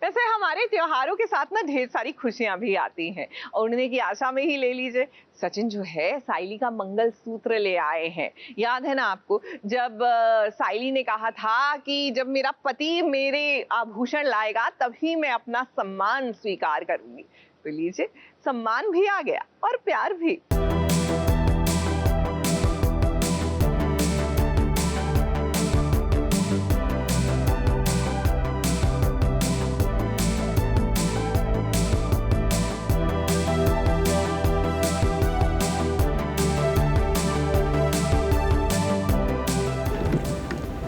वैसे हमारे त्योहारों के साथ ना ढेर सारी खुशियां भी आती हैं और उड़ने की आशा में ही ले लीजिए सचिन जो है साइली का मंगलसूत्र ले आए हैं। याद है ना आपको जब साइली ने कहा था कि जब मेरा पति मेरे आभूषण लाएगा तभी मैं अपना सम्मान स्वीकार करूंगी। तो लीजिए सम्मान भी आ गया और प्यार भी।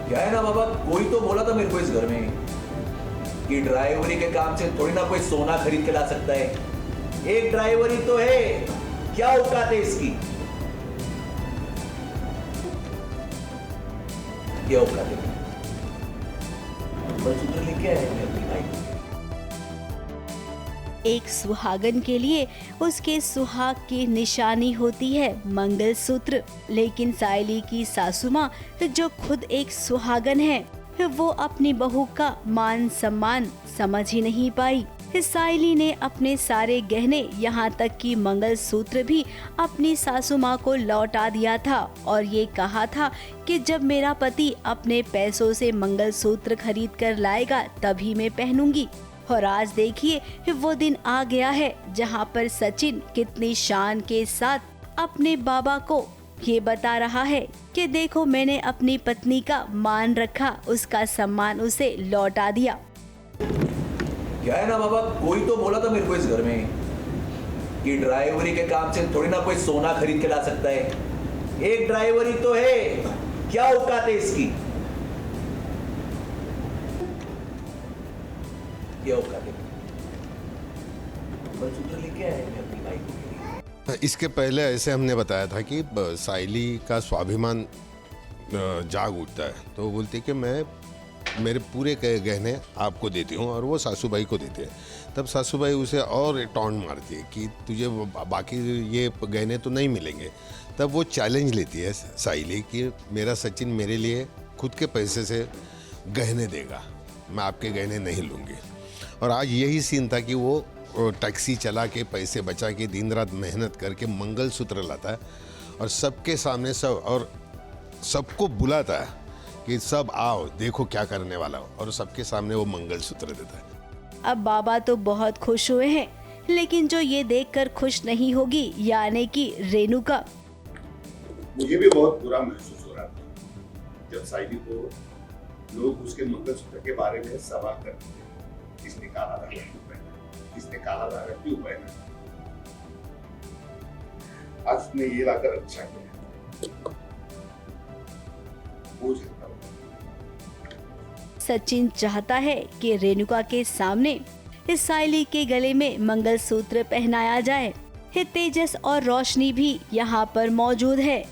क्या है ना बाबा, कोई तो बोला था मेरे को इस घर में कि ड्राइवरी के काम से थोड़ी ना कोई सोना खरीद के ला सकता है। एक ड्राइवरी तो है, क्या औकात है इसकी? क्या औकात है? मंगलसूत्र लेके आए मैं अपनी भाई को। एक सुहागन के लिए उसके सुहाग की निशानी होती है मंगलसूत्र, लेकिन साइली की सासू माँ जो खुद एक सुहागन है वो अपनी बहू का मान सम्मान समझ ही नहीं पाई। साइली ने अपने सारे गहने यहाँ तक कि मंगलसूत्र भी अपनी सासू माँ को लौटा दिया था और ये कहा था कि जब मेरा पति अपने पैसों से मंगलसूत्र खरीद कर लाएगा तभी मैं पहनूंगी। और आज देखिए वो दिन आ गया है जहाँ पर सचिन कितनी शान के साथ अपने बाबा को ये बता रहा है कि देखो मैंने अपनी पत्नी का मान रखा, उसका सम्मान उसे लौटा दिया। क्या है ना बाबा, कोई तो बोला था मेरे को इस घर में कि ड्राइवरी के काम से थोड़ी ना कोई सोना खरीद के ला सकता है। एक ड्राइवरी तो है, क्या औकात है इसकी? क्या औकात है? मंगलसूत्र लेके आए मैं अपनी भाई को। इसके पहले ऐसे हमने बताया था कि साइली का स्वाभिमान जाग उठता है, तो वो बोलती है कि मैं मेरे पूरे गहने आपको देती हूँ और वो सासूबाई को देते हैं। तब सासूबाई उसे और टॉन्ट मारती है कि तुझे बाकी ये गहने तो नहीं मिलेंगे। तब वो चैलेंज लेती है साइली कि मेरा सचिन मेरे लिए खुद के पैसे से गहने देगा, मैं आपके गहने नहीं लूँगी। और आज यही सीन था कि वो टैक्सी चला के पैसे बचा के दिन रात मेहनत करके मंगलसूत्र लाता है और सबके सामने सब और सबको बुलाता है कि सब आओ देखो क्या करने वाला हो, और सबके सामने वो मंगलसूत्र देता है। अब बाबा तो बहुत खुश हुए हैं, लेकिन जो ये देखकर खुश नहीं होगी यानी कि रेणुका। मुझे भी बहुत बुरा महसूस हो रहा था जब साइली को लोग उसके मंगलसूत्र के बारे में सवाल करते थे। किसने काला धागा क्यों पहना, किसने काला धागा क्यों पहना। आज उसने ये लाकर अच्छा किया। बोझ हल्का हुआ। सचिन चाहता है कि रेणुका के सामने इस साइली के गले में मंगलसूत्र पहनाया जाए। तेजस और रोशनी भी यहाँ पर मौजूद है।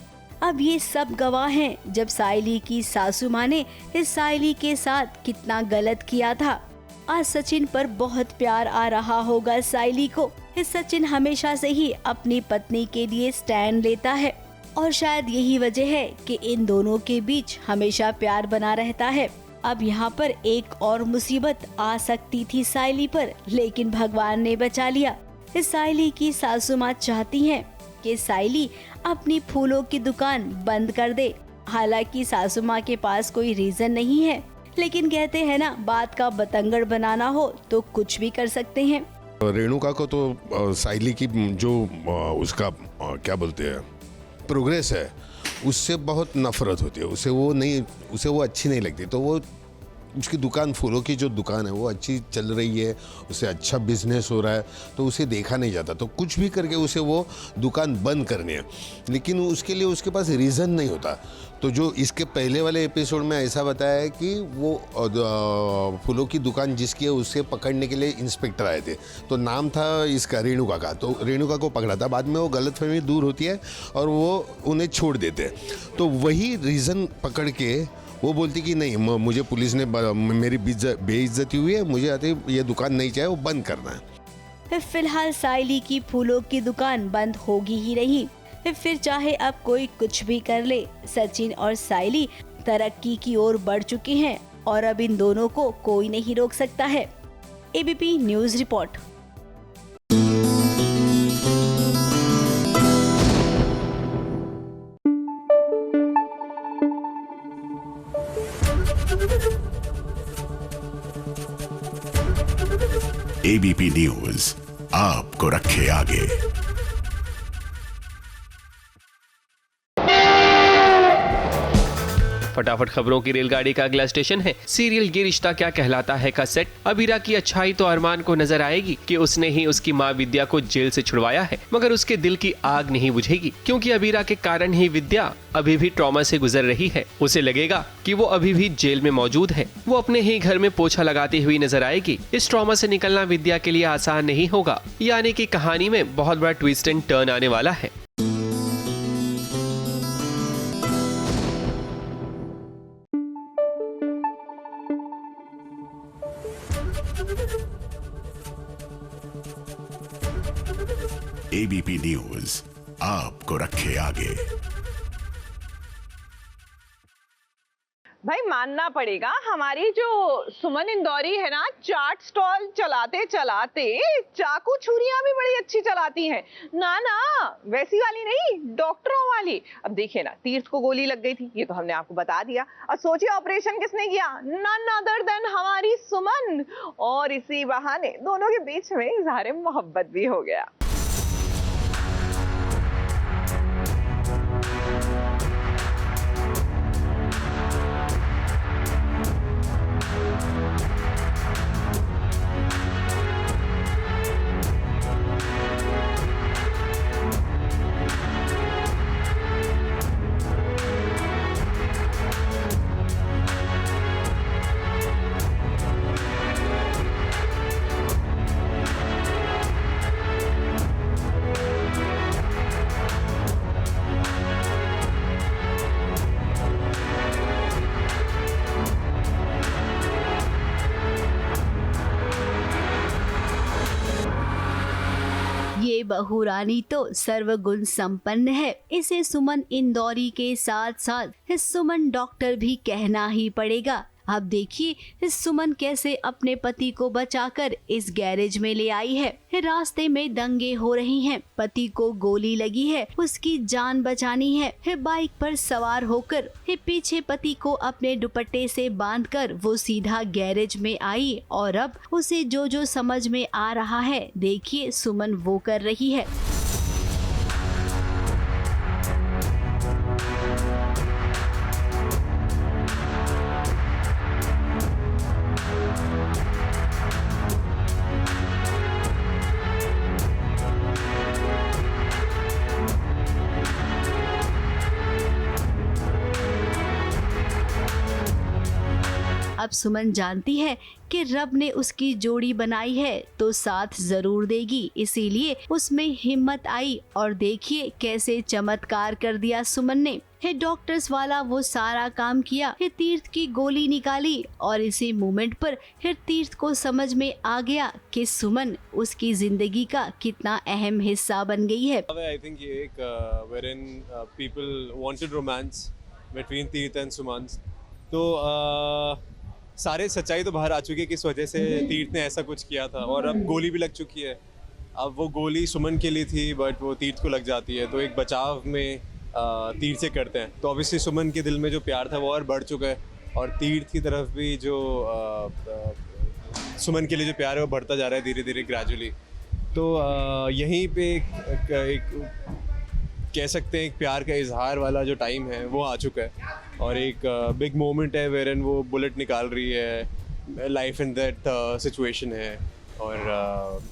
अब ये सब गवाह हैं जब साइली की सासू माँ ने इस साइली के साथ कितना गलत किया था। आज सचिन पर बहुत प्यार आ रहा होगा साइली को। इस सचिन हमेशा से ही अपनी पत्नी के लिए स्टैंड लेता है और शायद यही वजह है कि इन दोनों के बीच हमेशा प्यार बना रहता है। अब यहाँ पर एक और मुसीबत आ सकती थी साइली पर, लेकिन भगवान ने बचा लिया। इस साइली की सासू माँ चाहती हैं कि साइली अपनी फूलों की दुकान बंद कर दे। हालांकि सासू माँ के पास कोई रीजन नहीं है, लेकिन कहते हैं ना बात का बतंगड़ बनाना हो तो कुछ भी कर सकते हैं। रेणुका को तो साइली की जो उसका क्या बोलते हैं प्रोग्रेस है उससे बहुत नफरत होती है। उसे वो अच्छी नहीं लगती। तो वो उसकी दुकान, फूलों की जो दुकान है वो अच्छी चल रही है, उसे अच्छा बिजनेस हो रहा है, तो उसे देखा नहीं जाता। तो कुछ भी करके उसे वो दुकान बंद करनी है, लेकिन उसके लिए उसके पास रीज़न नहीं होता। तो जो इसके पहले वाले एपिसोड में ऐसा बताया है कि वो फूलों की दुकान जिसकी है उसे पकड़ने के लिए इंस्पेक्टर आए थे, तो नाम था इसका रेणुका का। तो रेणुका को पकड़ा था। बाद में वो गलतफहमी दूर होती है और वो उन्हें छोड़ देते हैं। तो वही रीज़न पकड़ के वो बोलती कि नहीं, मुझे पुलिस ने मेरी बेइज्जती हुई है, मुझे आते ये दुकान नहीं चाहिए, वो बंद करना है। फिलहाल साइली की फूलों की दुकान बंद होगी ही नहीं। फिर चाहे अब कोई कुछ भी कर ले, सचिन और साइली तरक्की की ओर बढ़ चुके हैं और अब इन दोनों को कोई नहीं रोक सकता है। ABP news report. ABP news आपको रखे आगे। फटाफट खबरों की रेलगाड़ी का अगला स्टेशन है सीरियल ये रिश्ता क्या कहलाता है का सेट। अबीरा की अच्छाई तो अरमान को नजर आएगी कि उसने ही उसकी माँ विद्या को जेल से छुड़वाया है, मगर उसके दिल की आग नहीं बुझेगी क्योंकि अबीरा के कारण ही विद्या अभी भी ट्रॉमा से गुजर रही है। उसे लगेगा कि वो अभी भी जेल में मौजूद है। वो अपने ही घर में पोछा लगाती हुई नजर आएगी। इस ट्रॉमा से निकलना विद्या के लिए आसान नहीं होगा, यानी कि कहानी में बहुत बड़ा ट्विस्ट एंड टर्न आने वाला है। एबीपी न्यूज आपको रखे आगे। भाई मानना पड़ेगा, हमारी जो सुमन इंदौरी है ना, चाट स्टॉल चलाते चलाते चाकू छुरियां भी बड़ी अच्छी चलाती हैं। ना ना, वैसी वाली नहीं, डॉक्टरों वाली। अब देखिए ना, तीर्थ को गोली लग गई थी, ये तो हमने आपको बता दिया। और सोचिए ऑपरेशन किसने किया? नन अदर देन हमारी सुमन। और इसी बहाने दोनों के बीच में इज़हार मोहब्बत भी हो गया। ये बहू रानी तो सर्वगुण संपन्न है। इसे सुमन इंदौरी के साथ साथ सुमन डॉक्टर भी कहना ही पड़ेगा। अब देखिए सुमन कैसे अपने पति को बचाकर इस गैरेज में ले आई है। रास्ते में दंगे हो रही हैं, पति को गोली लगी है, उसकी जान बचानी है। बाइक पर सवार होकर पीछे पति को अपने दुपट्टे से बांधकर वो सीधा गैरेज में आई और अब उसे जो जो समझ में आ रहा है, देखिए सुमन वो कर रही है। अब सुमन जानती है कि रब ने उसकी जोड़ी बनाई है तो साथ जरूर देगी, इसीलिए उसमें हिम्मत आई और देखिए कैसे चमत्कार कर दिया सुमन ने। डॉक्टर्स वाला वो सारा काम किया, तीर्थ की गोली निकाली और इसी मोमेंट पर तीर्थ को समझ में आ गया कि सुमन उसकी जिंदगी का कितना अहम हिस्सा बन गई है। I think ये एक wherein people wanted romance between तीर्थ and सुमन, तो सारे सच्चाई तो बाहर आ चुकी है किस वजह से तीर्थ ने ऐसा कुछ किया था, और अब गोली भी लग चुकी है। अब वो गोली सुमन के लिए थी बट वो तीर्थ को लग जाती है, तो एक बचाव में तीर्थ से करते हैं। तो ऑब्वियसली सुमन के दिल में जो प्यार था वो और बढ़ चुका है, और तीर्थ की तरफ भी जो सुमन के लिए जो प्यार है वो बढ़ता जा रहा है धीरे धीरे ग्रेजुअली। तो यहीं पे एक कह सकते हैं एक प्यार का इजहार वाला जो टाइम है वो आ चुका है, और एक बिग मोमेंट है वेरन वो बुलेट निकाल रही है, लाइफ एंड डेथ सिचुएशन है, और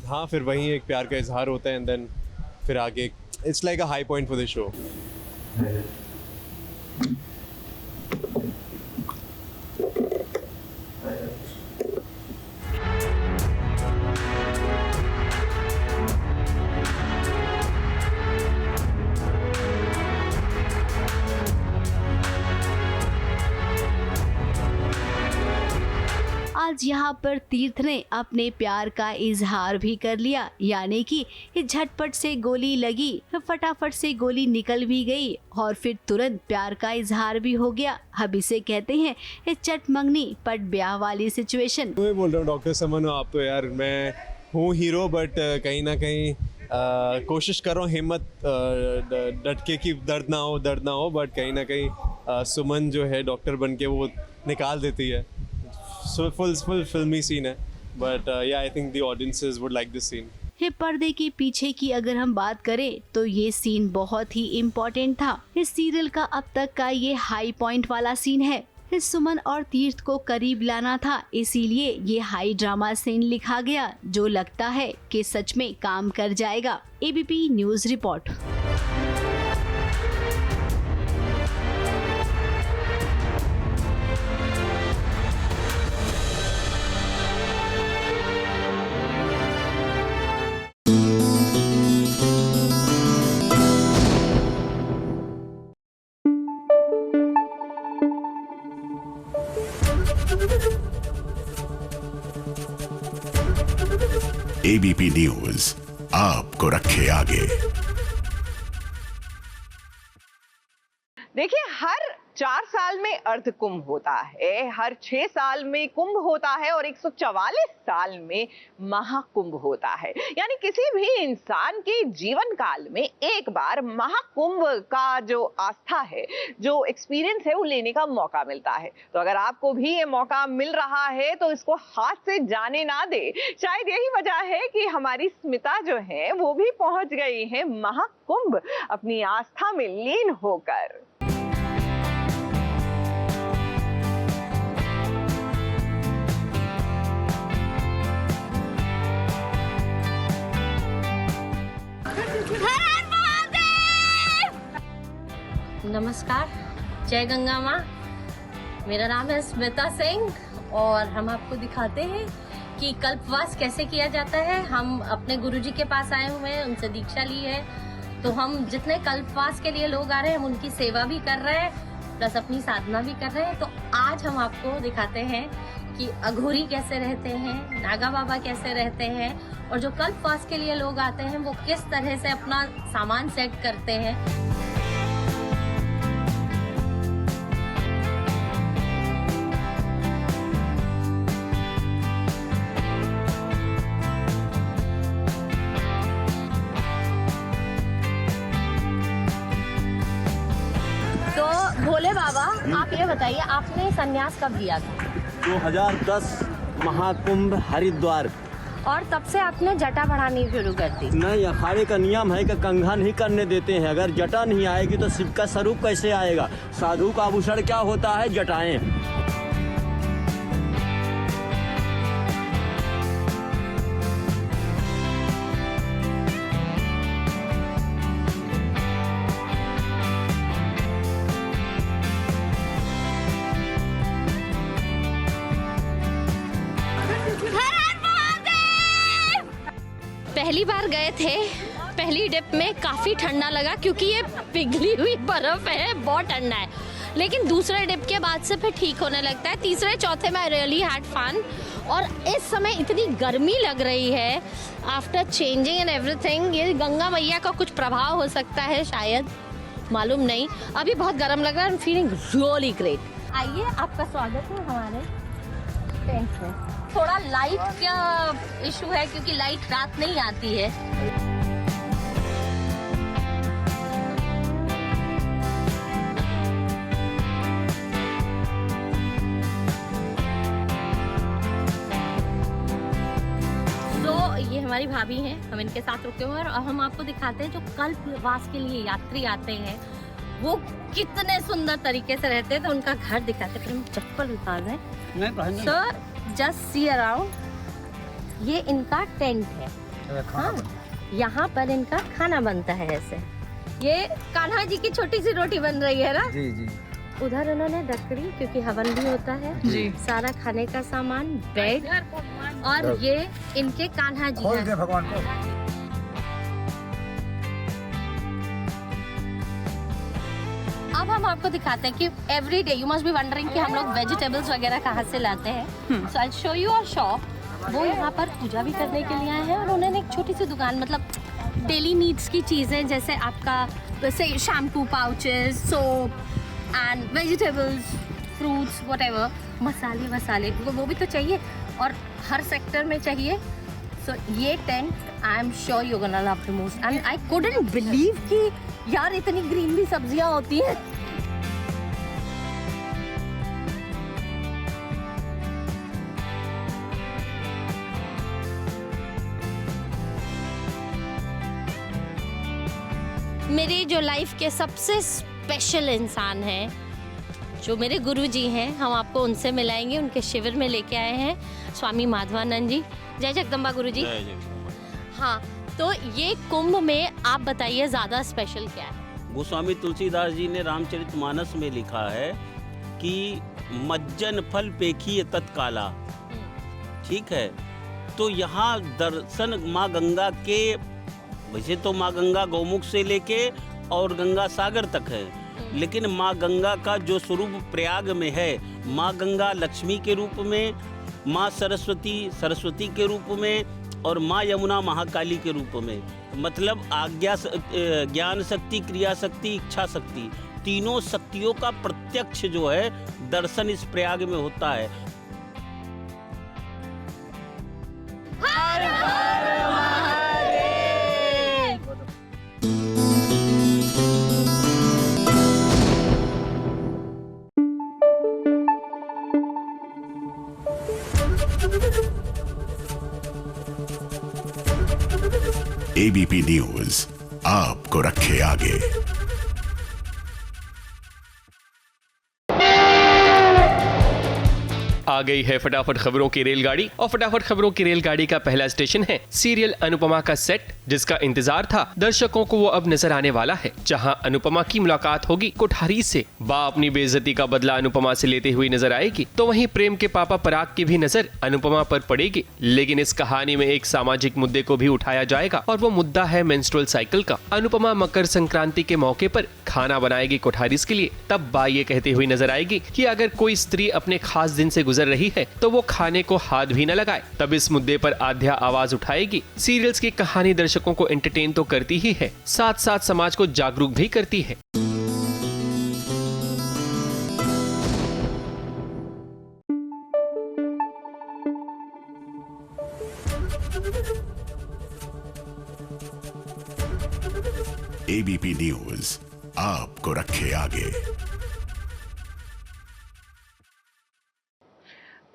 हाँ फिर वहीं एक प्यार का इजहार होता है एंड देन फिर आगे it's like a high point for the show. आज आज यहाँ पर तीर्थ ने अपने प्यार का इजहार भी कर लिया, यानी कि झटपट से गोली लगी, फटाफट से गोली निकल भी गई और फिर तुरंत प्यार का इजहार भी हो गया। अब इसे कहते हैं चट मंगनी पट ब्याह वाली सिचुएशन। मैं बोल रहा हूँ डॉक्टर समन, आप तो यार, मैं हूँ हीरो, बट कहीं ना कहीं कोशिश कर रहा हूँ हिम्मत डट के कि दर्द ना हो, बट कहीं ना कहीं सुमन जो है डॉक्टर बन के वो निकाल देती है। फुल फिल्मी सीन है, but yeah I think the audiences would like this scene. ये पर्दे के पीछे की अगर हम बात करें तो ये सीन बहुत ही इम्पोर्टेंट था। इस सीरियल का अब तक का ये हाई पॉइंट वाला सीन है। इस सुमन और तीर्थ को करीब लाना था, इसीलिए ये हाई ड्रामा सीन लिखा गया, जो लगता है कि सच में काम कर जाएगा। ABP news report. ABP news आपको रखे आगे। देखिए, हर 4 साल में अर्ध कुंभ होता है, हर 6 साल में कुंभ होता है और 144 साल में महाकुंभ होता है। यानी किसी भी इंसान के जीवन काल में एक बार महाकुंभ का जो आस्था है, जो एक्सपीरियंस है, वो लेने का मौका मिलता है। तो अगर आपको भी ये मौका मिल रहा है तो इसको हाथ से जाने ना दे। शायद यही वजह है कि हमारी स्मिता जो है वो भी पहुंच गई है महाकुंभ अपनी आस्था में लीन होकर। नमस्कार, जय गंगा माँ। मेरा नाम है स्मिता सिंह और हम आपको दिखाते हैं कि कल्पवास कैसे किया जाता है। हम अपने गुरुजी के पास आए हुए हैं, उनसे दीक्षा ली है, तो हम जितने कल्पवास के लिए लोग आ रहे हैं हम उनकी सेवा भी कर रहे हैं, प्लस अपनी साधना भी कर रहे हैं। तो आज हम आपको दिखाते हैं कि अघोरी कैसे रहते हैं, नागा बाबा कैसे रहते हैं, और जो कल्पवास के लिए लोग आते हैं वो किस तरह से अपना सामान सेट करते हैं। तो भोले बाबा, आप ये बताइए, आपने संन्यास कब लिया था? 2010 महाकुंभ हरिद्वार। और तब से आपने जटा बढ़ानी शुरू कर दी? नहीं, अखाड़े का नियम है कि कंघा नहीं करने देते हैं। अगर जटा नहीं आएगी तो शिव का स्वरूप कैसे आएगा? साधु का आभूषण क्या होता है? जटाएं। पहली बार गए थे, पहली डिप में काफ़ी ठंडा लगा क्योंकि ये पिघली हुई बर्फ़ है, बहुत ठंडा है। लेकिन दूसरे डिप के बाद से फिर ठीक होने लगता है। तीसरे चौथे में आई रियली हैड फन। और इस समय इतनी गर्मी लग रही है आफ्टर चेंजिंग एंड एवरीथिंग। ये गंगा मैया का कुछ प्रभाव हो सकता है शायद, मालूम नहीं। अभी बहुत गर्म लग रहा है। I am feeling really great. आइए, आपका स्वागत है हमारे टेंट में। थोड़ा लाइट का इशू है क्योंकि लाइट रात नहीं आती है। तो ये हमारी भाभी हैं, हम इनके साथ रुके हुए हैं और हम आपको दिखाते हैं जो कल्पवास के लिए यात्री आते हैं वो कितने सुंदर तरीके से रहते हैं। तो उनका घर दिखाते हैं। फिर हम चप्पल उतार दें। Sir, just see around. ये इनका टेंट है। हाँ, यहाँ पर इनका खाना बनता है। ऐसे ये कान्हा जी की छोटी सी रोटी बन रही है ना जी जी। उधर उन्होंने लकड़ी, क्योंकि हवन भी होता है जी, सारा खाने का सामान, बेड, और ये इनके कान्हा जी हैं। भगवान को अब हम आपको दिखाते हैं कि every day you must be wondering कि हम लोग वेजिटेबल्स वगैरह कहाँ से लाते हैं। So I show you a shop. वो यहाँ पर पूजा भी करने के लिए आए हैं और उन्होंने एक छोटी सी दुकान, मतलब डेली नीड्स की चीज़ें, जैसे आपका वैसे shampoo pouches, soap and vegetables, fruits, whatever, मसाले वो भी तो चाहिए और हर सेक्टर में चाहिए। सो ये tent I am sure you gonna love the most and I couldn't believe कि यार इतनी ग्रीन भी सब्जियां होती हैं। मेरी जो लाइफ के सबसे स्पेशल इंसान हैं, जो मेरे गुरुजी हैं, हम आपको उनसे मिलाएंगे। उनके शिविर में लेके आए हैं स्वामी माधवानंद जी। जय जगदम्बा गुरुजी। हाँ, तो ये कुंभ में आप बताइए ज़्यादा स्पेशल क्या है? गोस्वामी तुलसीदास जी ने रामचरितमानस में लिखा है कि मज्जन फल पेखी तत्काला। ठीक है, तो यहाँ दर्शन माँ गंगा के, वैसे तो माँ गंगा गौमुख से लेके और गंगा सागर तक है, लेकिन माँ गंगा का जो स्वरूप प्रयाग में है, माँ गंगा लक्ष्मी के रूप में, माँ सरस्वती के रूप में और माँ यमुना महाकाली के रूप में। मतलब ज्ञान शक्ति, क्रिया शक्ति, इच्छा शक्ति, तीनों शक्तियों का प्रत्यक्ष जो है दर्शन इस प्रयाग में होता है। एबीपी न्यूज आपको रखे आगे। आ गई है फटाफट खबरों की रेलगाड़ी और फटाफट खबरों की रेलगाड़ी का पहला स्टेशन है सीरियल अनुपमा का सेट, जिसका इंतजार था दर्शकों को वो अब नजर आने वाला है, जहां अनुपमा की मुलाकात होगी कोठारी से। बा अपनी बेइज्जती का बदला अनुपमा से लेते हुए नजर आएगी, तो वहीं प्रेम के पापा पराग की भी नजर अनुपमा पर पड़ेगी। लेकिन इस कहानी में एक सामाजिक मुद्दे को भी उठाया जाएगा और वो मुद्दा है मेंस्ट्रुअल साइकिल का। अनुपमा मकर संक्रांति के मौके पर खाना बनाएगी कोठारीस के लिए, तब बा ये कहते हुए नजर आएगी कि अगर कोई स्त्री अपने खास दिन से गुजर रही है तो वो खाने को हाथ भी न लगाए। तब इस मुद्दे पर आध्या आवाज उठाएगी। सीरियल्स की कहानी दर्शकों को एंटरटेन तो करती ही है, साथ साथ समाज को जागरूक भी करती है। एबीपी न्यूज आपको रखे आगे।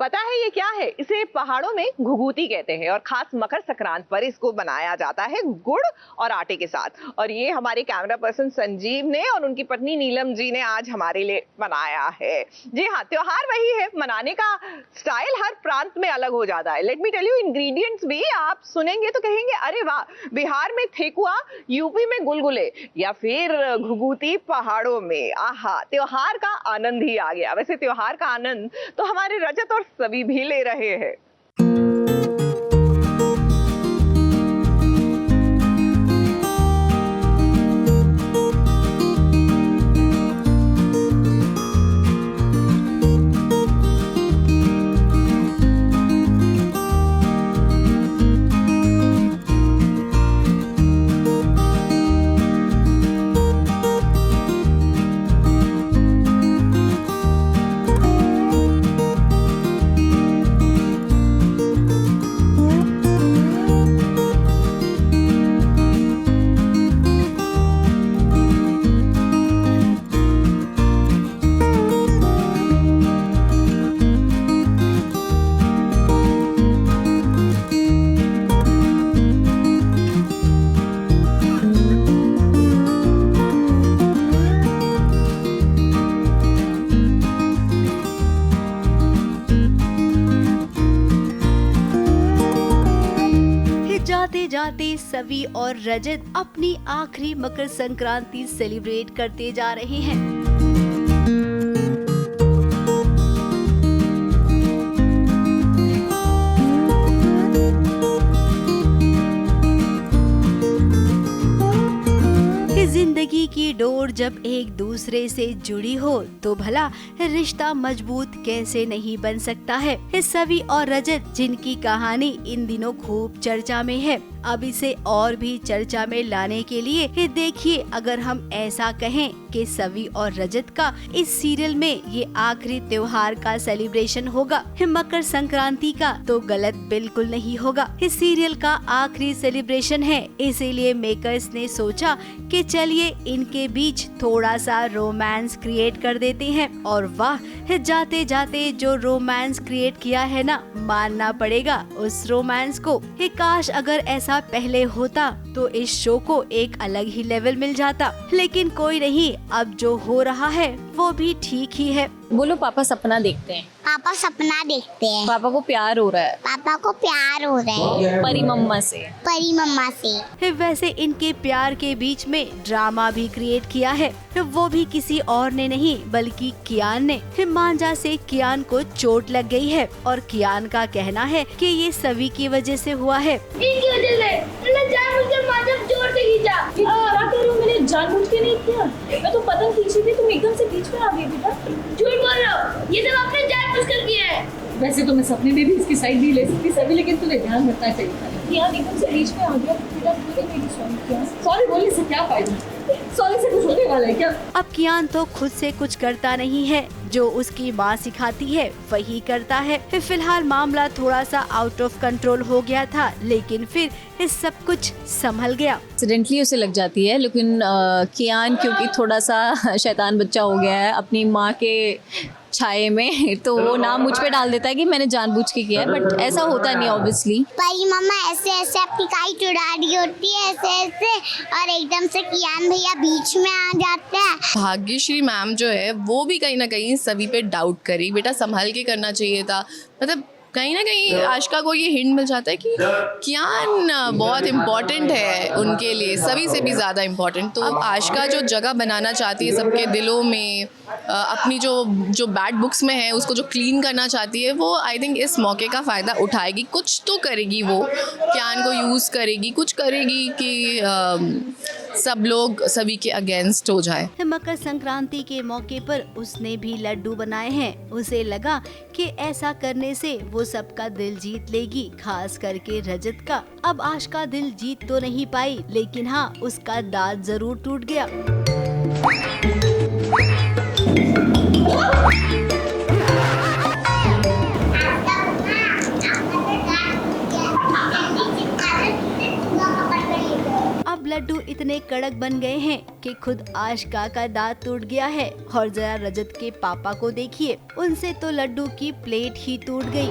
पता है ये क्या है? इसे पहाड़ों में घुघुती कहते हैं और खास मकर संक्रांत पर इसको बनाया जाता है गुड़ और आटे के साथ। और ये हमारे कैमरा पर्सन संजीव ने और उनकी पत्नी नीलम जी ने आज हमारे लिए बनाया है। जी हाँ, त्योहार वही है, मनाने का स्टाइल हर प्रांत में अलग हो जाता है। Let me tell you, ingredients भी आप सुनेंगे तो कहेंगे अरे वाह, बिहार में ठेकुआ, यूपी में गुलगुले या फिर घुघुती पहाड़ों में। आहा, त्योहार का आनंद ही आ गया। वैसे त्योहार का आनंद तो हमारे रजत और सभी भी ले रहे हैं। जाते जाते सभी और रजत अपनी आखिरी मकर संक्रांति सेलिब्रेट करते जा रहे हैं। जिंदगी की डोर जब एक दूसरे से जुड़ी हो तो भला रिश्ता मजबूत कैसे नहीं बन सकता है। सवी और रजत जिनकी कहानी इन दिनों खूब चर्चा में है, अब इसे और भी चर्चा में लाने के लिए देखिए, अगर हम ऐसा कहें कि सवी और रजत का इस सीरियल में ये आखिरी त्योहार का सेलिब्रेशन होगा मकर संक्रांति का, तो गलत बिल्कुल नहीं होगा। इस सीरियल का आखिरी सेलिब्रेशन है, इसीलिए मेकर्स ने सोचा कि चलिए इनके बीच थोड़ा सा रोमांस क्रिएट कर देते हैं। और वाह, जाते जाते जो रोमांस क्रिएट किया है ना, मानना पड़ेगा उस रोमांस को। काश अगर ऐसा पहले होता तो इस शो को एक अलग ही लेवल मिल जाता, लेकिन कोई नहीं, अब जो हो रहा है वो भी ठीक ही है। बोलो पापा सपना देखते हैं। पापा सपना देखते हैं। पापा को प्यार हो रहा है। पापा को प्यार हो रहा है परी मम्मा से। परी मम्मा से। वैसे इनके प्यार के बीच में ड्रामा भी क्रिएट किया है, वो भी किसी और ने नहीं बल्कि कियान ने। मांझा से कियान को चोट लग गई है और कियान का कहना है कि ये सवी की वजह से हुआ है। इनकी वजह से मैंने जानबूझकर मांझा जोर से खींचा। क्या कह रहे हो? मैंने जानबूझ के नहीं किया, मैं तो पतंग खींच रही थी, तुम एकदम से बीच में आ गई बेटा। झूठ बोल रहे हो, ये सब आपने जानबूझकर किया है। वैसे तो मैं सपने में भी इसकी साइड नहीं ले सकती सभी, लेकिन तुम्हें ध्यान रखना चाहिए था। यहाँ एकदम से बीच में आ गया, बेटा सॉरी बोलने से क्या फायदा, सॉरी से कुछ होने वाला है क्या? अब कियान तो खुद से कुछ करता नहीं है, जो उसकी माँ सिखाती है वही करता है। फिलहाल मामला थोड़ा सा आउट ऑफ कंट्रोल हो गया था, लेकिन फिर इस सब कुछ संभल गया। एक्सीडेंटली उसे लग जाती है, लेकिन कियान क्योंकि थोड़ा सा शैतान बच्चा हो गया है अपनी माँ के छाये में, तो वो नाम मुझ पे डाल देता है कि मैंने जानबूझ के किया है, बट ऐसा होता नहीं ऑब्वियसली। परी मम्मा ऐसे ऐसे अपनी काइट उड़ा रही होती है ऐसे ऐसे, और एकदम से कियान भैया बीच में आ जाते हैं। भाग्यश्री मैम जो है वो भी कहीं ना कहीं सभी पे डाउट करी, बेटा संभाल के करना चाहिए था। मतलब कहीं ना कहीं आशिका को ये हिंट मिल जाता है कि कियान बहुत इम्पोर्टेंट है उनके लिए, सभी से भी ज़्यादा इम्पोर्टेंट। तो अब आशिका जो जगह बनाना चाहती है सबके दिलों में, अपनी जो बैड बुक्स में है उसको जो क्लीन करना चाहती है, वो आई थिंक इस मौके का फ़ायदा उठाएगी। कुछ तो करेगी, वो कियान को यूज़ करेगी, कुछ करेगी कि सब लोग सभी के अगेंस्ट हो जाए। मकर संक्रांति के मौके पर उसने भी लड्डू बनाए हैं। उसे लगा कि ऐसा करने से वो सबका दिल जीत लेगी, खास करके रजत का। अब आशिका दिल जीत तो नहीं पाई, लेकिन हाँ, उसका दांत जरूर टूट गया। अब लड्डू इतने कड़क बन गए हैं कि खुद आशिका का दांत टूट गया है। और जरा रजत के पापा को देखिए, उनसे तो लड्डू की प्लेट ही टूट गई।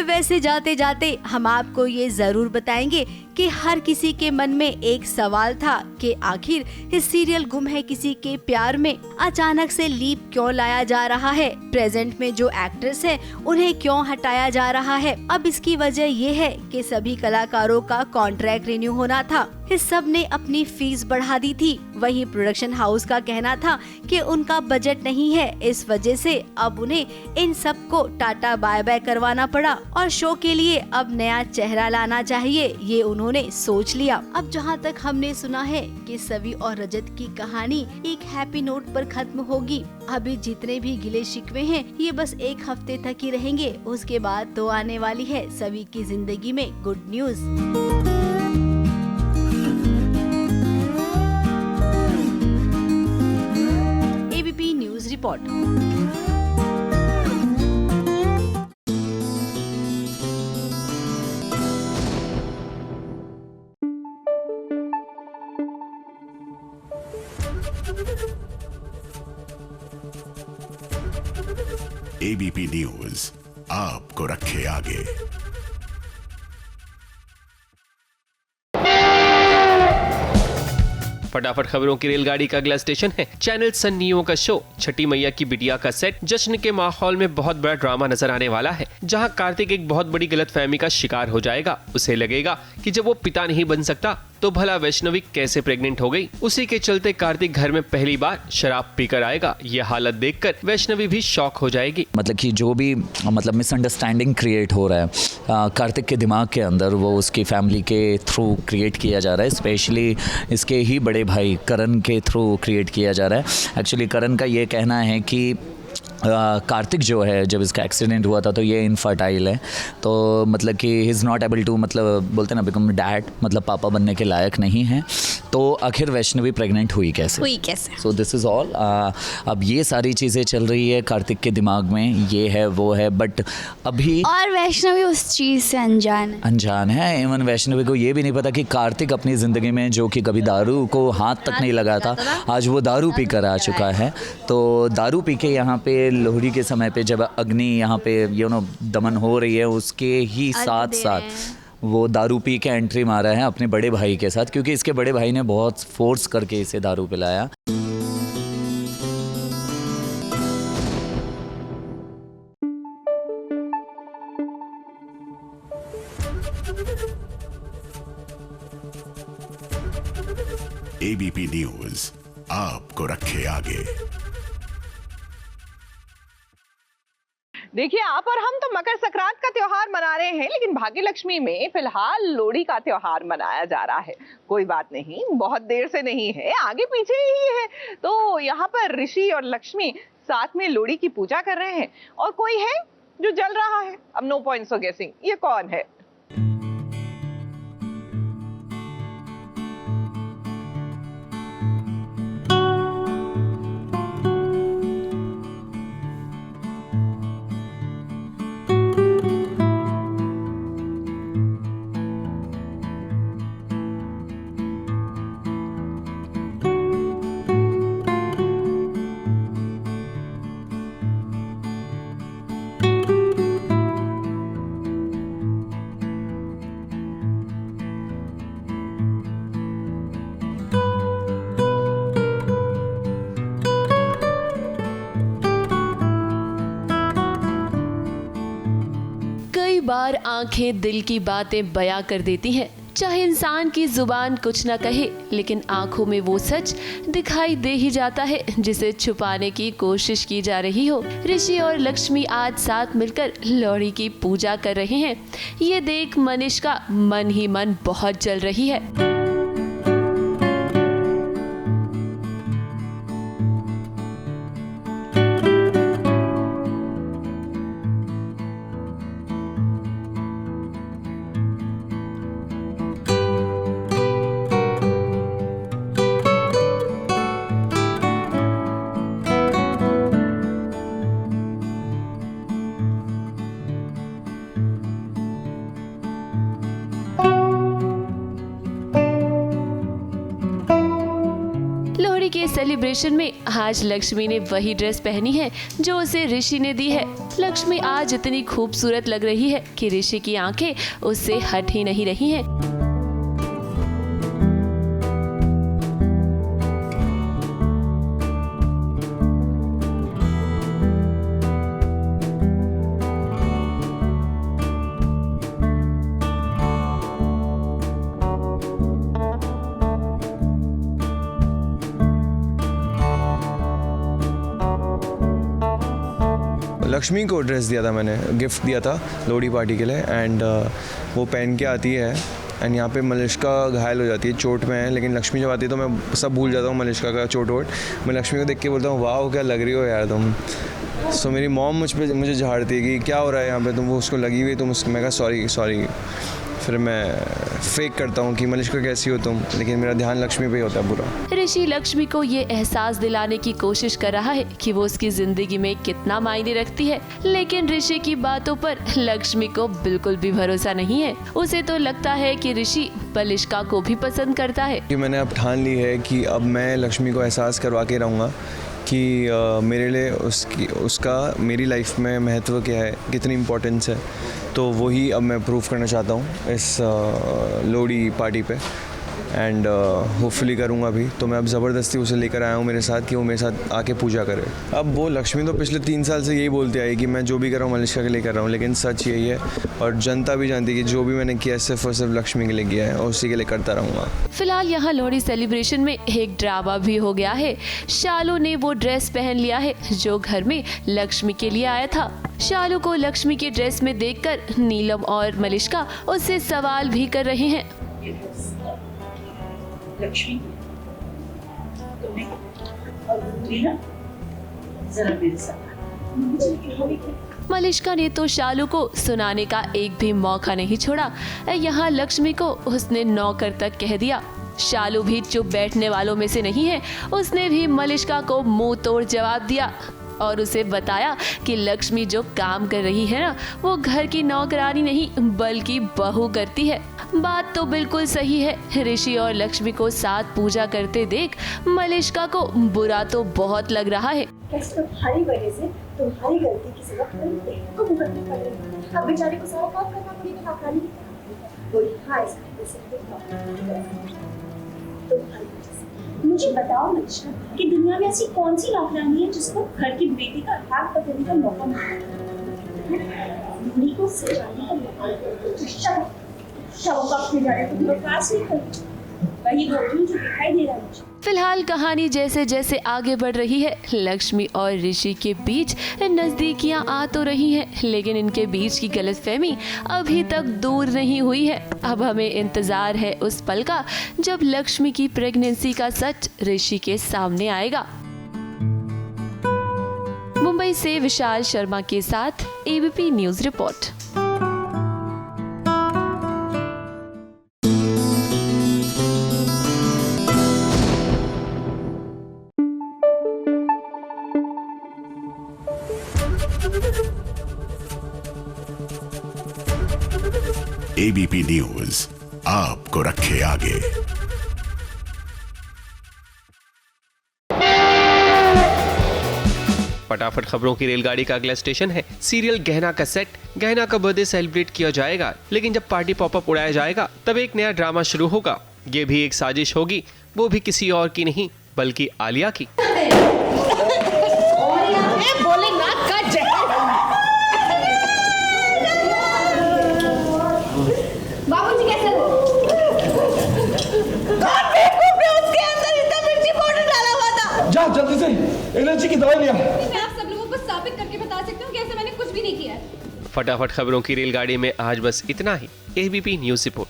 वैसे जाते जाते हम आपको ये जरूर बताएंगे कि हर किसी के मन में एक सवाल था कि आखिर इस सीरियल गुम है किसी के प्यार में अचानक से लीप क्यों लाया जा रहा है, प्रेजेंट में जो एक्ट्रेस है उन्हें क्यों हटाया जा रहा है। अब इसकी वजह ये है कि सभी कलाकारों का कॉन्ट्रैक्ट रिन्यू होना था, इस सब ने अपनी फीस बढ़ा दी थी। वहीं प्रोडक्शन हाउस का कहना था कि उनका बजट नहीं है, इस वजह से अब उन्हें इन सब को टाटा बाय बाय करवाना पड़ा और शो के लिए अब नया चेहरा लाना चाहिए, ये उन्होंने सोच लिया। अब जहां तक हमने सुना है कि सवी और रजत की कहानी एक हैप्पी नोट पर खत्म होगी। अभी जितने भी गिले शिकवे हैं ये बस एक हफ्ते तक ही रहेंगे, उसके बाद तो आने वाली है सवी की जिंदगी में good news. ABP news report. ABP news आपको रखे आगे। फटाफट खबरों की रेलगाड़ी का अगला स्टेशन है चैनल सन नियो का शो छठी मैया की बिटिया का सेट। जश्न के माहौल में बहुत बड़ा ड्रामा नजर आने वाला है, जहां कार्तिक एक बहुत बड़ी गलतफहमी का शिकार हो जाएगा। उसे लगेगा कि जब वो पिता नहीं बन सकता तो भला वैष्णवी कैसे प्रेग्नेंट हो गई? उसी के चलते कार्तिक घर में पहली बार शराब पीकर आएगा। ये हालत देखकर वैष्णवी भी शॉक हो जाएगी। मतलब कि जो भी मिसअंडरस्टैंडिंग क्रिएट हो रहा है कार्तिक के दिमाग के अंदर, वो उसकी फैमिली के थ्रू क्रिएट किया जा रहा है, स्पेशली इसके ही बड़े भाई करण के थ्रू क्रिएट किया जा रहा है। एक्चुअली करण का ये कहना है कि कार्तिक जो है, जब इसका एक्सीडेंट हुआ था तो ये इनफर्टाइल है, तो मतलब कि he is not able to, मतलब बोलते ना बिकम डैड, मतलब पापा बनने के लायक नहीं है। तो आखिर वैष्णवी प्रेग्नेंट हुई कैसे? So this is all. अब ये सारी चीज़ें चल रही है कार्तिक के दिमाग में, ये है वो है, बट अभी और वैष्णवी उस चीज़ से अनजान है। इवन वैष्णवी को ये भी नहीं पता कि कार्तिक अपनी ज़िंदगी में, जो कि कभी दारू को हाथ तक नहीं लगा था, आज वो दारू पी कर आ चुका है। तो दारू पी के यहाँ पे लोहड़ी के समय पे जब अग्नि यहाँ पे दमन हो रही है, उसके ही साथ साथ वो दारू पी के एंट्री मारा है अपने बड़े भाई के साथ, क्योंकि इसके बड़े भाई ने बहुत फोर्स करके इसे दारू पिलाया। एबीपी न्यूज़ आपको रखे आगे। देखिए, आप और हम तो मकर संक्रांत का त्योहार मना रहे हैं, लेकिन भाग्य लक्ष्मी में फिलहाल लोहड़ी का त्योहार मनाया जा रहा है। कोई बात नहीं, बहुत देर से नहीं है, आगे पीछे ही है। तो यहाँ पर ऋषि और लक्ष्मी साथ में लोहड़ी की पूजा कर रहे हैं, और कोई है जो जल रहा है। अब नो पॉइंट्स फॉर गेसिंग, ये कौन है? बार आंखें दिल की बातें बयां कर देती हैं। चाहे इंसान की जुबान कुछ न कहे, लेकिन आंखों में वो सच दिखाई दे ही जाता है जिसे छुपाने की कोशिश की जा रही हो। ऋषि और लक्ष्मी आज साथ मिलकर लोहड़ी की पूजा कर रहे हैं। ये देख मनीष का मन ही मन बहुत जल रही है। के सेलिब्रेशन में आज लक्ष्मी ने वही ड्रेस पहनी है जो उसे ऋषि ने दी है। लक्ष्मी आज इतनी खूबसूरत लग रही है कि ऋषि की आंखें उससे हट ही नहीं रही हैं। लक्ष्मी को ड्रेस दिया था मैंने, गिफ्ट दिया था लोहड़ी पार्टी के लिए, एंड वो पहन के आती है एंड यहाँ पे मलिष्का घायल हो जाती है, चोट में है, लेकिन लक्ष्मी जब आती है तो मैं सब भूल जाता हूँ मलिष्का का चोट वोट। मैं लक्ष्मी को देख के बोलता हूँ वाह क्या लग रही हो यार तुम। सो मेरी मॉम मुझे झाड़ती है कि क्या हो रहा है यहाँ पे, तुम वो उसको लगी हुई, तुम मैं कहा सॉरी। फिर मैं फेक करता हूँ कि मलिष्का कैसी हो तुम, लेकिन मेरा ध्यान लक्ष्मी पे होता है पूरा। ऋषि लक्ष्मी को ये एहसास दिलाने की कोशिश कर रहा है कि वो उसकी जिंदगी में कितना मायने रखती है, लेकिन ऋषि की बातों पर लक्ष्मी को बिल्कुल भी भरोसा नहीं है। उसे तो लगता है कि ऋषि मलिष्का को भी पसंद करता है। कि मैंने अब ठान ली है कि अब मैं लक्ष्मी को एहसास करवा के रहूँगा कि मेरे लिए उसका मेरी लाइफ में महत्व क्या है, कितनी इम्पोर्टेंस है। तो वही अब मैं प्रूव करना चाहता हूँ इस लोहड़ी पार्टी पे। एंड होपफुली करूँगा भी। तो मैं अब ज़बरदस्ती उसे लेकर आया हूँ मेरे साथ कि वो मेरे साथ आके पूजा करे। अब वो लक्ष्मी तो पिछले 3 साल से यही बोलती आई कि मैं जो भी कर रहा हूँ मलिष्का के लिए कर रहा हूँ, लेकिन सच यही है और जनता भी जानती है कि जो भी मैंने किया सिर्फ और सिर्फ लक्ष्मी के लिए किया है और उसी के लिए करता रहूँगा। फिलहाल यहाँ लोहड़ी सेलिब्रेशन में एक ड्रामा भी हो गया है। शालू ने वो ड्रेस पहन लिया है जो घर में लक्ष्मी के लिए आया था। शालू को लक्ष्मी के ड्रेस में देखकर नीलम और मलिष्का उससे सवाल भी कर रहे हैं। लक्ष्मी जरा मेरे साथ। मलिष्का ने तो शालू को सुनाने का एक भी मौका नहीं छोड़ा। यहाँ लक्ष्मी को उसने नौकर तक कह दिया। शालू भी चुप बैठने वालों में से नहीं है। उसने भी मलिष्का को मुंह तोड़ जवाब दिया और उसे बताया कि लक्ष्मी जो काम कर रही है ना, वो घर की नौकरानी नहीं बल्कि बहू करती है। बात तो बिल्कुल सही है। ऋषि और लक्ष्मी को साथ पूजा करते देख मलिष्का को बुरा तो बहुत लग रहा है। तुम्हारी वजह से तुम्हारी गलती की सजा को भुगतनी पड़ रही है। अब बेचारे को सारा काम करना पड़ेगा नौकरानी की तरह। वो यहाँ इस मुझे बताओ मलिष्का कि दुनिया में ऐसी कौन सी नौकरानी है जिसको घर की बेटी का हाथ पकड़ने का मौका मिले, को सजाने का मौका मिले। शव का अपने जाने को पास नहीं कर वही बोल जो दिखाई दे रहा है मुझे। फिलहाल कहानी जैसे जैसे आगे बढ़ रही है, लक्ष्मी और ऋषि के बीच नजदीकियां आ तो रही हैं, लेकिन इनके बीच की गलतफहमी अभी तक दूर नहीं हुई है। अब हमें इंतजार है उस पल का जब लक्ष्मी की प्रेगनेंसी का सच ऋषि के सामने आएगा। मुंबई से विशाल शर्मा के साथ ABP news report. ABP news आपको रखे आगे। फटाफट खबरों की रेलगाड़ी का अगला स्टेशन है सीरियल गहना का सेट। गहना का बर्थडे सेलिब्रेट किया जाएगा, लेकिन जब पार्टी पॉपअप उड़ाया जाएगा तब एक नया ड्रामा शुरू होगा। ये भी एक साजिश होगी, वो भी किसी और की नहीं बल्कि आलिया की। जल्दी से एलर्जी की दवाई लिया। मैं आप सब लोगों को साबित करके बता सकती हूँ कि ऐसा मैंने कुछ भी नहीं किया है। फटाफट खबरों की रेलगाड़ी में आज बस इतना ही। ABP news report.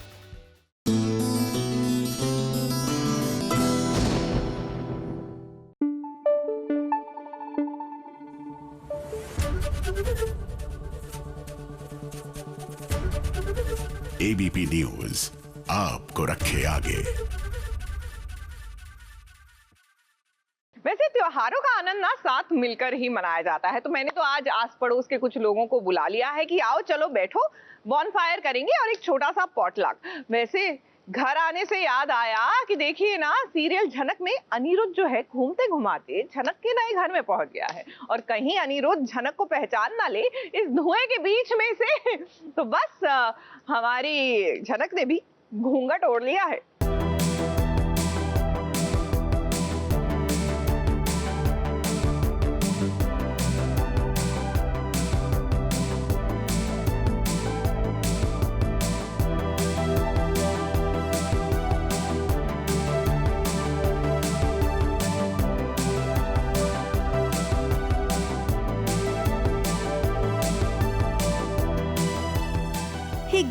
ABP news आपको रखे आगे। वैसे त्योहारों का आनंद ना साथ मिलकर ही मनाया जाता है, तो मैंने तो आज आस पड़ोस के कुछ लोगों को बुला लिया है कि आओ चलो बैठो, बॉनफायर करेंगे और एक छोटा सा पॉटलक। वैसे घर आने से याद आया कि देखिए ना, सीरियल झनक में अनिरुद्ध जो है घूमते घुमाते झनक के नए घर में पहुंच गया है और कहीं अनिरुद्ध झनक को पहचान ना ले इस धुएं के बीच में से, तो बस हमारी झनक ने भी घूंघट ओढ़ लिया है।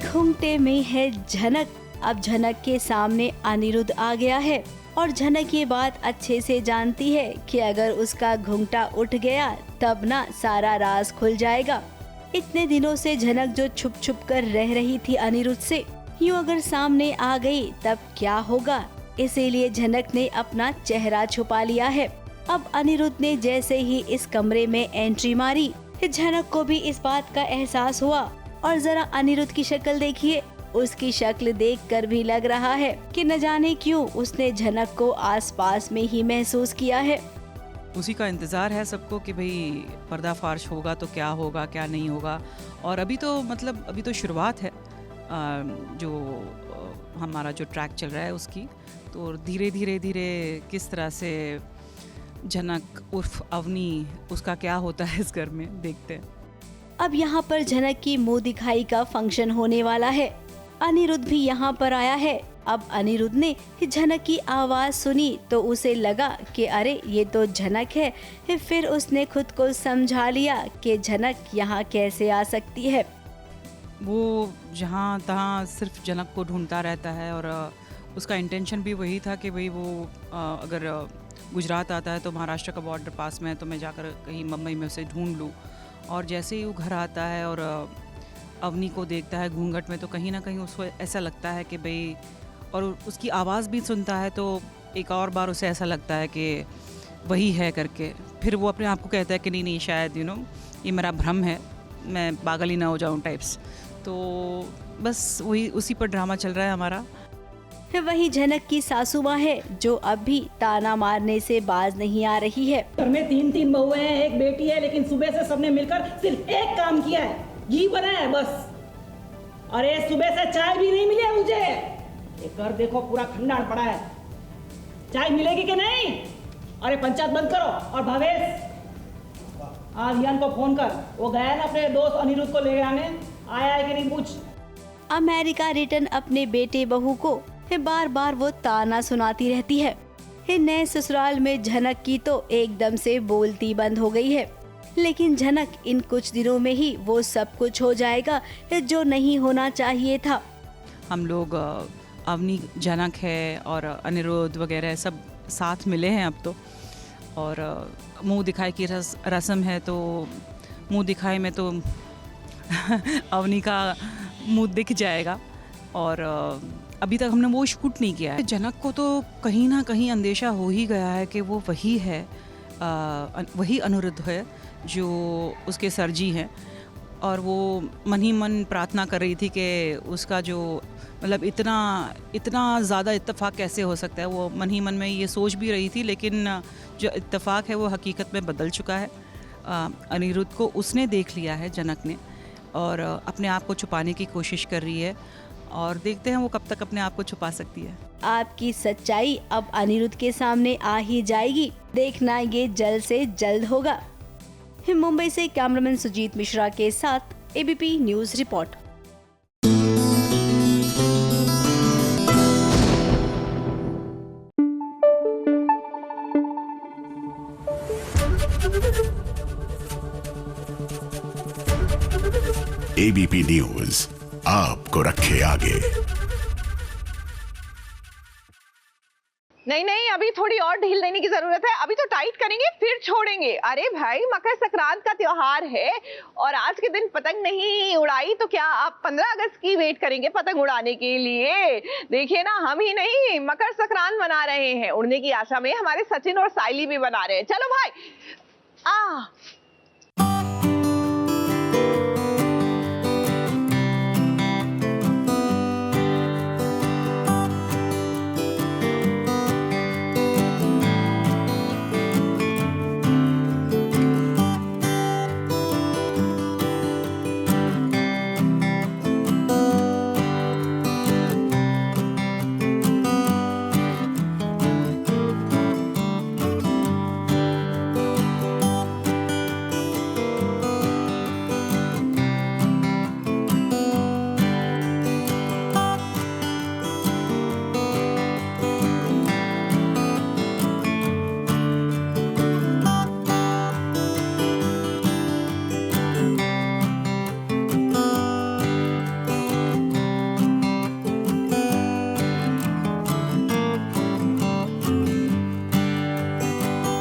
घूमते में है झनक। अब झनक के सामने अनिरुद्ध आ गया है और झनक ये बात अच्छे से जानती है कि अगर उसका घूंघटा उठ गया तब ना सारा राज खुल जाएगा। इतने दिनों से झनक जो छुप छुप कर रह रही थी अनिरुद्ध से, यूं अगर सामने आ गई तब क्या होगा, इसीलिए झनक ने अपना चेहरा छुपा लिया है। अब अनिरुद्ध ने जैसे ही इस कमरे में एंट्री मारी, झनक को भी इस बात का एहसास हुआ। और जरा अनिरुद्ध की शक्ल देखिए, उसकी शक्ल देखकर भी लग रहा है कि न जाने क्यों उसने झनक को आसपास में ही महसूस किया है। उसी का इंतज़ार है सबको कि भाई पर्दाफाश होगा तो क्या होगा क्या नहीं होगा। और अभी तो शुरुआत है। जो हमारा जो ट्रैक चल रहा है उसकी। तो धीरे धीरे धीरे किस तरह से झनक उर्फ अवनी, उसका क्या होता है इस घर में, देखते हैं। अब यहाँ पर झनक की मुंह दिखाई का फंक्शन होने वाला है। अनिरुद्ध भी यहाँ पर आया है। अब अनिरुद्ध ने झनक की आवाज सुनी तो उसे लगा कि अरे ये तो झनक है। फिर उसने खुद को समझा लिया कि झनक यहाँ कैसे आ सकती है। वो जहाँ तहाँ सिर्फ झनक को ढूंढता रहता है और उसका इंटेंशन भी वही था कि भाई वो अगर गुजरात आता है तो महाराष्ट्र का बॉर्डर पास में है, तो मैं जाकर कहीं मुंबई में उसे ढूंढ लूँ। और जैसे ही वो घर आता है और अवनी को देखता है घूंघट में, तो कहीं ना कहीं उसको ऐसा लगता है कि भाई, और उसकी आवाज़ भी सुनता है तो एक और बार उसे ऐसा लगता है कि वही है करके। फिर वो अपने आप को कहता है कि नहीं शायद ये मेरा भ्रम है, मैं पागल ही ना हो जाऊँ टाइप्स। तो बस वही उसी पर ड्रामा चल रहा है हमारा। वही झनक की सासू माँ है जो अब भी ताना मारने से बाज नहीं आ रही है। घर में 3 बहुएं हैं, एक बेटी है, लेकिन सुबह से सबने मिलकर सिर्फ एक काम किया है, घी बनाया है बस। अरे सुबह से चाय भी नहीं मिली है मुझे। एक घर देखो पूरा खंडार पड़ा है, चाय मिलेगी कि नहीं? अरे पंचायत बंद करो। और भावेश, अभियान को फोन कर, वो गया है ना अपने दोस्त अनिरुद्ध को ले आने, आया है कि नहीं पूछ। अमेरिका रिटर्न अपने बेटे बहू को बार बार वो ताना सुनाती रहती है। नए ससुराल में झनक की तो एकदम से बोलती बंद हो गई है। लेकिन झनक इन कुछ दिनों में ही वो सब कुछ हो जाएगा जो नहीं होना चाहिए था। हम लोग अवनी, झनक है और अनिरुद्ध वगैरह सब साथ मिले हैं अब तो। और मुंह दिखाई की रस्म है, तो मुंह दिखाई में तो अवनी का मुंह दिख जाएगा। और अभी तक हमने वो शूट नहीं किया है। झनक को तो कहीं ना कहीं अंदेशा हो ही गया है कि वो वही है, वही अनिरुद्ध है जो उसके सरजी हैं। और वो मन ही मन प्रार्थना कर रही थी कि उसका जो मतलब इतना ज़्यादा इत्तेफाक कैसे हो सकता है। वो मन ही मन में ये सोच भी रही थी, लेकिन जो इत्तेफाक है वो हकीकत में बदल चुका है। अनिरुद्ध को उसने देख लिया है झनक ने, और अपने आप को छुपाने की कोशिश कर रही है। और देखते हैं वो कब तक अपने आप को छुपा सकती है। आपकी सच्चाई अब अनिरुद्ध के सामने आ ही जाएगी, देखना ये जल्द से जल्द होगा। मुंबई से कैमरामैन सुजीत मिश्रा के साथ ABP news report. ABP news आपको रखे आगे। नहीं, अभी थोड़ी और ढील देने की जरूरत है। अभी तो टाइट करेंगे फिर छोड़ेंगे। अरे भाई, मकर संक्रांत का त्योहार है और आज के दिन पतंग नहीं उड़ाई तो क्या आप 15 अगस्त की वेट करेंगे पतंग उड़ाने के लिए? देखिए ना, हम ही नहीं मकर संक्रांत मना रहे हैं, उड़ने की आशा में हमारे सचिन और साइली भी बना रहे हैं। चलो भाई,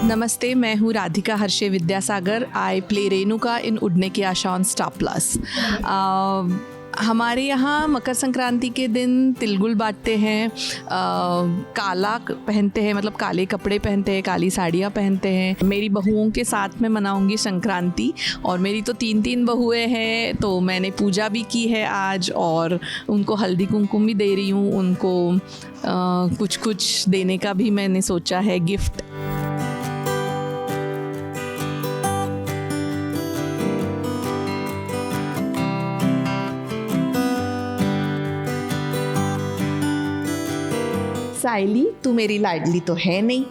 नमस्ते, मैं हूँ Radhika Harshe Vidyasagar. I play Renuka in Udne Ki Asha on star plus. हमारे यहाँ मकर संक्रांति के दिन तिलगुल बांटते हैं, काला पहनते हैं, मतलब काले कपड़े पहनते हैं, काली साड़ियाँ पहनते हैं। मेरी बहुओं के साथ में मनाऊंगी संक्रांति, और मेरी तो 3 बहुएं हैं, तो मैंने पूजा भी की है आज, और उनको हल्दी कुमकुम भी दे रही हूँ। उनको कुछ देने का भी मैंने सोचा है, गिफ्ट। साइली तू मेरी लाडली तो है नहीं,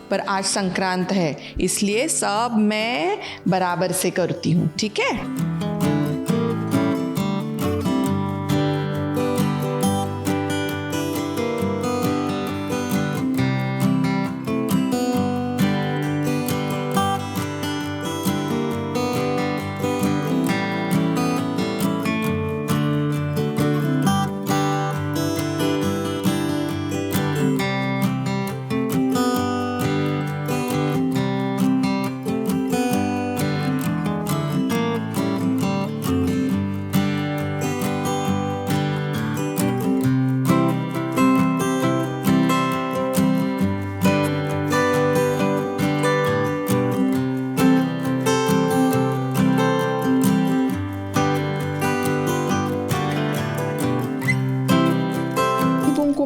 पर आज संक्रांत है इसलिए सब मैं बराबर से करती हूँ, ठीक है?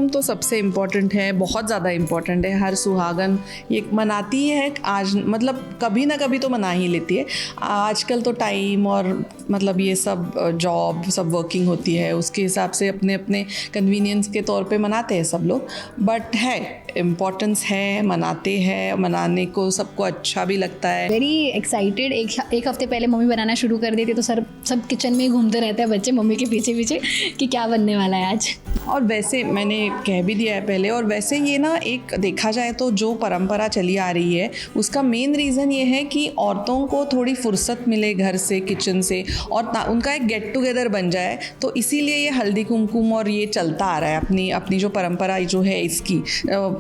तो सबसे इम्पॉर्टेंट है, बहुत ज़्यादा इम्पॉर्टेंट है। हर सुहागन ये मनाती है, आज मतलब कभी ना कभी तो मना ही लेती है। आजकल तो टाइम और मतलब ये सब जॉब सब वर्किंग होती है, उसके हिसाब से अपने अपने कन्वीनियंस के तौर पे मनाते हैं सब लोग, बट है इम्पोर्टेंस है, मनाते हैं, मनाने को सबको अच्छा भी लगता है। Very excited. एक हफ्ते पहले मम्मी बनाना शुरू कर देती तो सब किचन में ही घूमते रहते हैं बच्चे मम्मी के पीछे पीछे कि क्या बनने वाला है आज। और वैसे मैंने कह भी दिया है पहले, और वैसे ये ना एक देखा जाए तो जो परंपरा चली आ रही है उसका मेन रीज़न ये है कि औरतों को थोड़ी फुर्सत मिले घर से, किचन से, और उनका एक गेट टुगेदर बन जाए, तो इसीलिए ये हल्दी कुमकुम और ये चलता आ रहा है। अपनी जो परंपरा जो है इसकी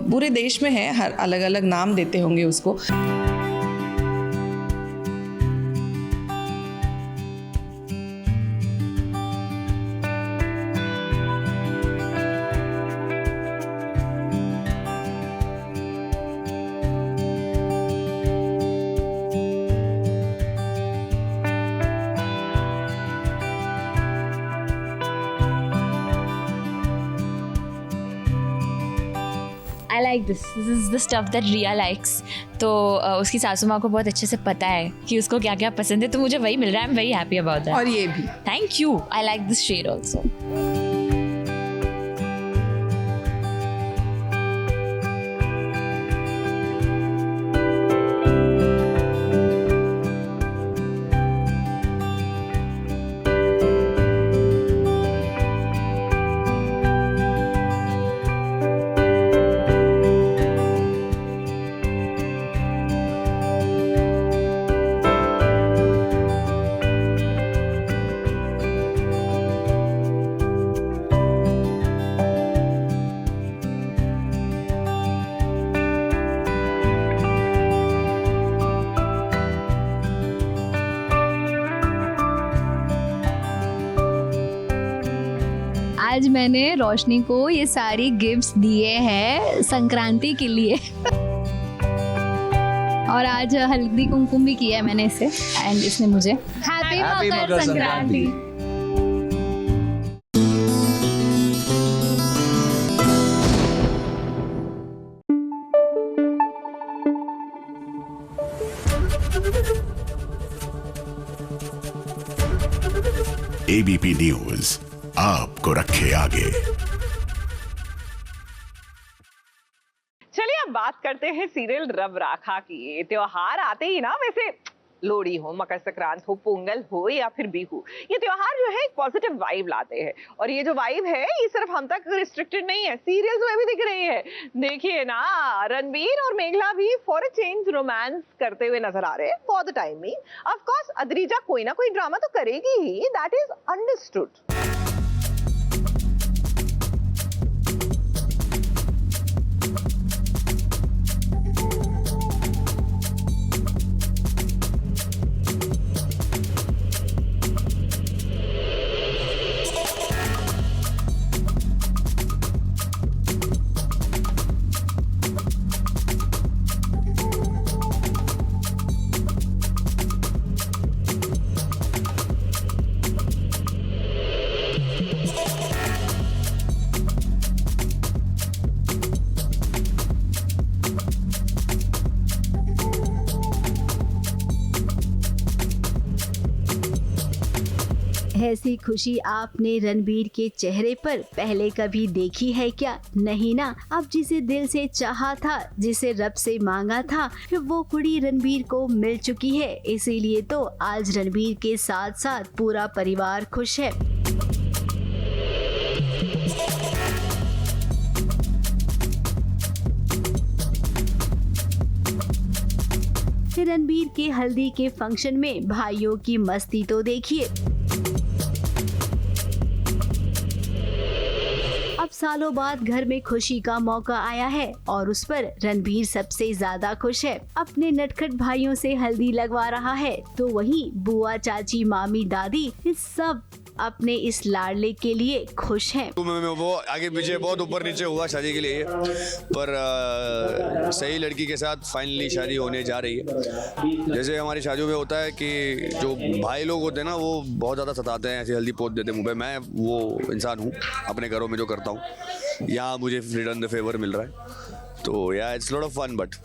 पूरे देश में है, हर अलग अलग नाम देते होंगे उसको। I like this is the stuff that Riya likes. तो उसकी सासू माँ को बहुत अच्छे से पता है कि उसको क्या क्या पसंद है, तो मुझे वही मिल रहा है। I am very happy about that. और ये भी thank you. I like this shade also. आज मैंने रोशनी को ये सारी गिफ्ट्स दिए हैं संक्रांति के लिए और आज हल्दी कुमकुम भी किया है मैंने इसे, एंड इसने मुझे happy Makar Sankranti. ABP news आपको रखे आगे। चलिए अब बात करते हैं सीरियल रब राखा की। त्योहार आते ही ना, वैसे लोहड़ी हो, मकर संक्रांत हो, पोंगल हो या फिर बिहू, ये त्योहार जो है एक पॉजिटिव वाइब लाते हैं। और ये जो वाइब है ये सिर्फ हम तक रिस्ट्रिक्टेड नहीं है, सीरियल्स में भी दिख रही है। देखिए ना, रणबीर और मेघला भी फॉर अ चेंज रोमांस करते हुए नजर आ रहे हैं for the time being. Of course Adrija कोई ना कोई ड्रामा तो करेगी ही, दैट इज अंडरस्टूड। ऐसी खुशी आपने रणबीर के चेहरे पर पहले कभी देखी है क्या? नहीं ना। अब जिसे दिल से चाहा था, जिसे रब से मांगा था, वो कुड़ी रणबीर को मिल चुकी है। इसीलिए तो आज रणबीर के साथ साथ पूरा परिवार खुश है। रणबीर के हल्दी के फंक्शन में भाइयों की मस्ती तो देखिए। अब सालों बाद घर में खुशी का मौका आया है और उस पर रणबीर सबसे ज्यादा खुश है। अपने नटखट भाइयों से हल्दी लगवा रहा है तो वहीं बुआ, चाची, मामी, दादी सब अपने इस लाडले के लिए खुश हैं। वो आगे पीछे बहुत ऊपर नीचे हुआ शादी के लिए, पर सही लड़की के साथ फाइनली शादी होने जा रही है। जैसे हमारी शादियों में होता है कि जो भाई लोग होते हैं ना, वो बहुत ज़्यादा सताते हैं, ऐसे हल्दी पोत देते मुँह पे। मैं वो इंसान हूँ अपने घरों में जो करता हूँ। यहाँ मुझे रिटर्न द फेवर मिल रहा है, तो yeah it's lot of fun. But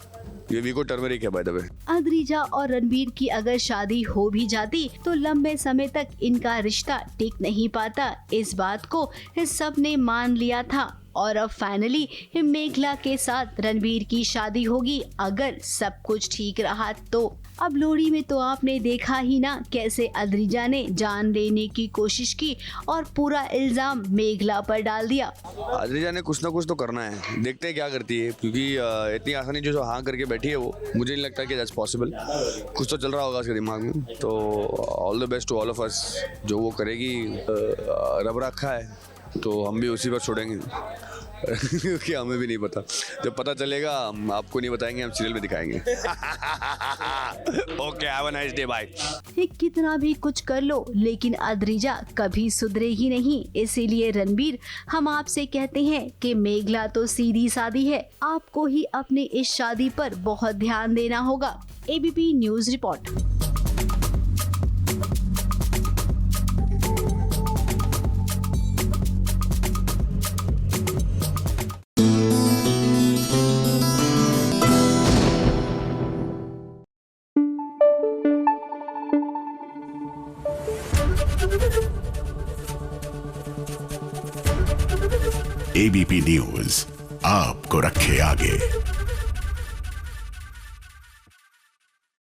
ये वीको टर्मरिक है बाय द वे। अद्रिजा और रणबीर की अगर शादी हो भी जाती तो लंबे समय तक इनका रिश्ता टिक नहीं पाता। इस बात को सब ने मान लिया था और अब फाइनली मेघला के साथ रणबीर की शादी होगी अगर सब कुछ ठीक रहा तो। अब लोहड़ी में तो आपने देखा ही ना कैसे अद्रिजा ने जान लेने की कोशिश की और पूरा इल्जाम मेघला पर डाल दिया। अद्रिजा ने कुछ ना कुछ तो करना है, देखते हैं क्या करती है, क्योंकि इतनी आसानी जो हाँ करके बैठी है वो मुझे नहीं लगता कि दैट्स पॉसिबल। कुछ तो चल रहा होगा उसके दिमाग में। तो all the best to all of us. जो वो करेगी रब रखा है तो हम भी उसी पर छोड़ेंगे क्योंकि हमें भी नहीं पता। जब पता चलेगा हम आपको नहीं बताएंगे, हम सीरियल में दिखाएंगे। Okay, have a nice day, bye. कितना भी कुछ कर लो लेकिन अद्रिजा कभी सुधरेगी नहीं। इसीलिए रणबीर, हम आपसे कहते हैं कि मेघला तो सीधी सादी है, आपको ही अपने इस शादी पर बहुत ध्यान देना होगा। ABP news report. ABP news आपको रखे आगे।